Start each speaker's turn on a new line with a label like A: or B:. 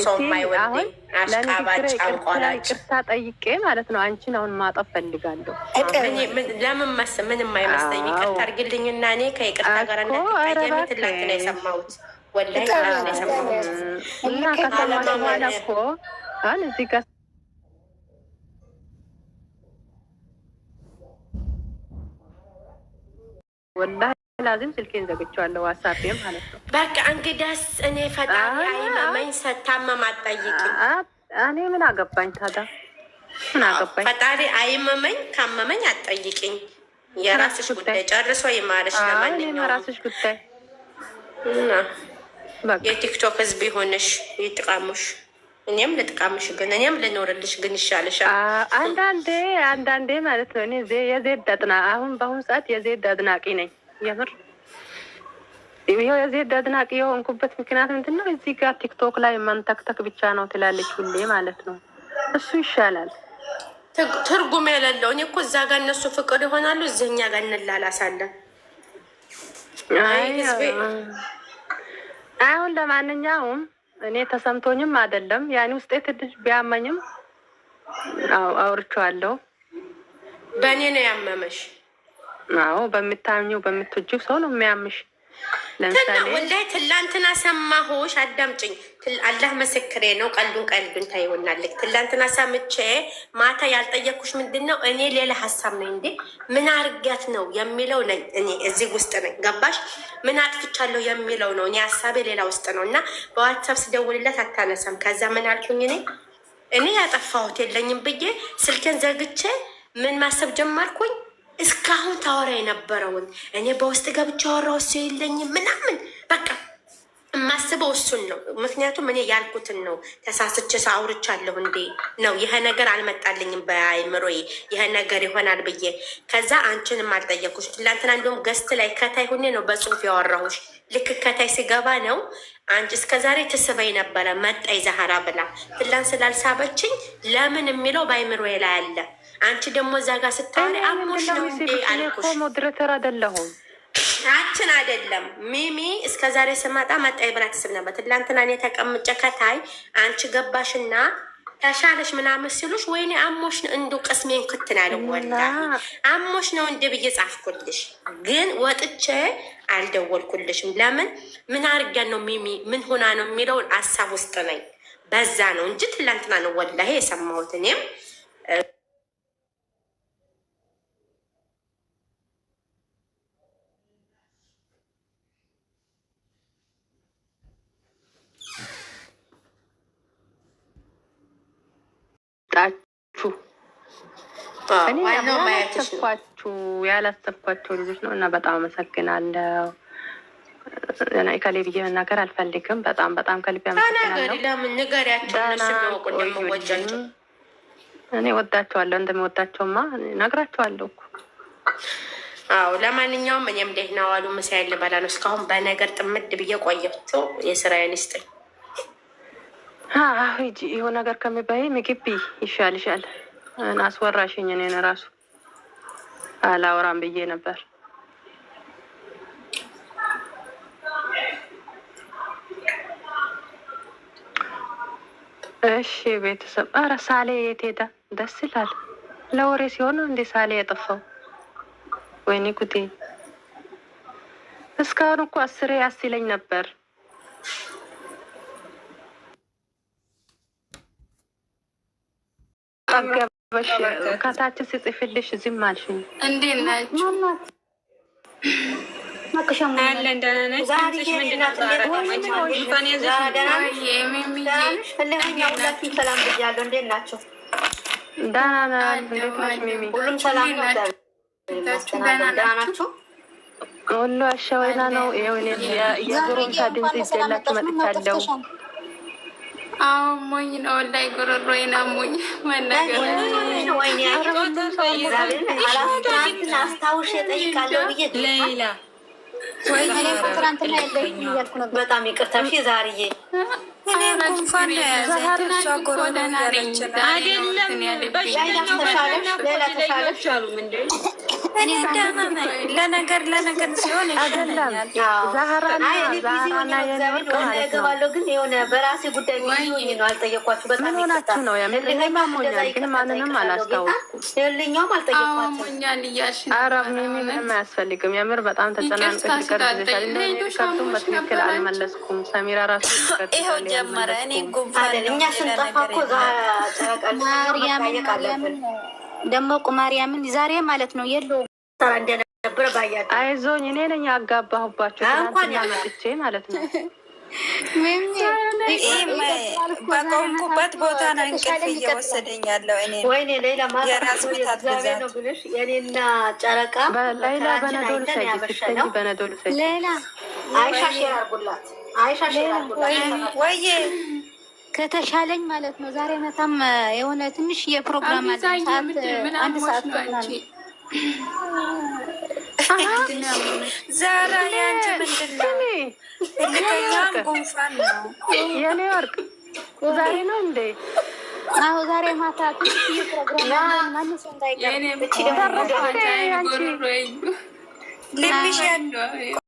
A: ሰው የማይወደኝ አሽቃባጭ አንቋላጭ
B: ይቅርታ ጠይቄ ማለት ነው። አንቺን አሁን ማጠፍ ፈልጋለሁ።
A: ለምን ምንም አይመስለኝም። ይቅርታ አድርግልኝና እኔ ከይቅርታ ጋር እንዳትቀየሚ ትላንት ነው የሰማሁት። ወላሂ ነው የሰማሁት።
B: እና ከሰማሽ በኋላ እኮ አሁን እዚህ ጋር ወላሂ ላዚም ስልኬን ዘግቼዋለሁ። ዋትስአፕም ማለት ነው።
A: በቃ እንግዲያስ እኔ ፈጣሪ አይመመኝ ሰታመም አትጠይቂኝ።
B: እኔ ምን አገባኝ ታዲያ? ምን አገባኝ?
A: ፈጣሪ አይመመኝ ካመመኝ አትጠይቂኝ። የራስሽ ጉዳይ ጨርሶ ይማርሽ። ለማንኛውም
B: የራስሽ ጉዳይ
A: እና የቲክቶክ ህዝብ ይሆንሽ ይጥቃሙሽ፣ እኔም ልጥቃምሽ፣ ግን እኔም ልኖርልሽ ግን ይሻልሻል።
B: አንዳንዴ ማለት ነው። እኔ የዜድ አሁን በአሁኑ ሰዓት የዜድ አድናቂ ነኝ። የምር የዜድ አድናቂ የሆንኩበት ምክንያት ምንድን ነው? እዚህ ጋር ቲክቶክ ላይ መንተክተክ ብቻ ነው ትላለች ሁሌ ማለት ነው። እሱ ይሻላል
A: ትርጉም የሌለው። እኔ እኮ እዛ ጋር እነሱ ፍቅር ይሆናሉ፣ እዚህኛ ጋር እንላላሳለን።
B: አሁን ለማንኛውም እኔ ተሰምቶኝም አይደለም ያኔ ውስጤ ትንሽ ቢያመኝም አውርቼዋለሁ።
A: በእኔ ነው ያመመሽ?
B: አዎ በምታምኚው በምትወጂው ሰው ነው የሚያምሽ። ለምሳሌ
A: ወላሂ ትላንትና ሰማሁሽ፣ አዳምጪኝ። አላህ ምስክሬ ነው። ቀልዱን ታይሆናለች። ትላንትና ሰምቼ ማታ ያልጠየኩሽ ምንድን ነው? እኔ ሌላ ሀሳብ ነኝ እንዴ? ምን አርጋት ነው የሚለው ነኝ እኔ እዚህ ውስጥ ነኝ። ገባሽ? ምን አጥፍቻለሁ የሚለው ነው። እኔ ሀሳቤ ሌላ ውስጥ ነው። እና በዋትሳፕ ስደውልለት አታነሳም። ከዛ ምን አልኩኝ? እኔ ያጠፋሁት የለኝም ብዬ ስልኬን ዘግቼ ምን ማሰብ ጀመርኩኝ? እስካሁን ታወራ የነበረውን እኔ በውስጥ ገብቼ አወራው እሱ የለኝም ምናምን በቃ የማስበው እሱን ነው። ምክንያቱም እኔ ያልኩትን ነው። ተሳስቼ አውርቻለሁ እንዴ ነው ይሄ ነገር አልመጣልኝም በአይምሮዬ ይሄ ነገር ይሆናል ብዬ። ከዛ አንቺንም አልጠየኩሽ። ትላንትና እንደውም ገስት ላይ ከታይ ሁኔ ነው በጽሁፍ ያወራሁሽ። ልክ ከታይ ሲገባ ነው አንቺ እስከዛሬ ትስበኝ ነበረ መጣይ ዛህራ ብላ ትላንት ስላልሳበችኝ ለምን የሚለው በአይምሮዬ ላይ አለ። አንቺ ደግሞ እዛ ጋር ስታወሪ አሞሽ ነው እንዴ አልኩሽ።
B: ሞዴሬተር አይደለሁም
A: አንቺን አይደለም ሚሚ እስከ ዛሬ ስመጣ መጣይ ብላ ትስብ ነበር። ትላንትና እኔ ተቀምጬ ከታይ አንቺ ገባሽና ተሻለሽ ምናምን ሲሉሽ ወይኔ አሞሽ ነው እንዱ ቅስሜን ክትናል። ወላሂ አሞሽ ነው እንደ ብዬ ጻፍኩልሽ፣ ግን ወጥቼ አልደወልኩልሽም። ለምን ምን አርጋን ነው ሚሚ ምን ሆና ነው የሚለውን ሀሳብ ውስጥ ነኝ። በዛ ነው እንጂ ትላንትና ነው ወላሂ የሰማሁት። እኔም
B: ያላሰብኳቸው ልጆች ነው እና በጣም አመሰግናለሁ። ከሌ ብዬ መናገር አልፈልግም። በጣም ከልቤ አመሰግናለሁ።
A: ለምን ንገሪያቸው፣ እነሱ የሚያውቁ እንደምወጃቸው።
B: እኔ ወዳቸዋለሁ፣ እንደምወዳቸውማ ነግራቸዋለሁ እኮ።
A: አዎ ለማንኛውም እኔም ደህና ዋሉ። ምሳዬን ልበላ ነው። እስካሁን በነገር ጥምድ ብዬ ቆየሁ። የስራዬን ይስጠኝ።
B: ሂጂ የሆነ ነገር ከሚባይ ምግብ ይሻልሻል። አስወራሽኝ። እኔን ራሱ አላወራም ብዬ ነበር። እሺ ቤተሰብ፣ ኧረ ሳሌ የት ሄዳ? ደስ ይላል። ለወሬ ሲሆን እንዴ ሳሌ የጠፋው? ወይኔ ጉዴ! እስካሁን እኮ 10 ያስይለኝ ነበር። አገበሽ ከታች ሲጽፍልሽ ዝም አልሽኝ።
C: እንዴት ናችሁ?
B: ሁሉ አሸወና ነው። የጉሮምሳ ድምፅ ይዤላችሁ መጥቻለሁ።
C: ሞኝ ነው ላይ ጉሮሮዬን አሞኝ መናገር
D: አስታውሽ እጠይቃለሁ ብዬ ሌላ በጣም ይቅርታ ዛሬዬ
C: አይደለም።
E: እኔ ለነገር ሲሆን
B: አይደለም ዛህራና
D: እገባለሁ ግን የሆነ በራሴ ጉዳይ ነው አልጠየኳችሁ። በጣም
B: ምን ሆናችሁ ነው? ማሞኛል ግን ማንንም አላስታውስኩም።
D: የልኛውም አልጠየኳችሁ።
B: ኧረ ምንም አያስፈልግም። የምር በጣም ተጨናንቀሽ ይቀርብልሻል። ከብቱም በትክክል አልመለስኩም። ሰሚራ ራሱ
E: ይኸው ጀመረ። እኔ ጉንፋን
D: እኛ ስንጠፋ እኮ
F: ማርያምን ደግሞ ቁማርያምን ዛሬ ማለት ነው የለውም
D: እንደነበረ ባያቸው።
B: አይዞኝ እኔ ነኝ ያጋባሁባቸው ትናንትና መጥቼ ማለት ነው።
E: በቆምኩበት ቦታ ነው እንቅልፍ እየወሰደኝ ያለው። እኔ
D: ወይኔ ሌላ የራስ ነው ብለሽ የኔና ጨረቃ
B: ሌላ በነዶል ሳይጅ በነዶል ሳይጅ
F: ሌላ
D: አይሻ ሼር አድርጉላት። አይሻ ሼር አድርጉላት
E: ወይዬ
F: ከተሻለኝ ማለት ነው። ዛሬ መታም የሆነ ትንሽ የፕሮግራም አለ አንድ ሰዓት
E: ዛራ ያንቺ ምንድን ነው? እልከኛም ጉንፋን ነው።
B: የኔ ወርቅ ዛሬ ነው እንዴ?
F: አዎ ዛሬ ማታ ትንሽ የፕሮግራም ማን ሰው እንዳይቀር
E: ልብሽ ያለው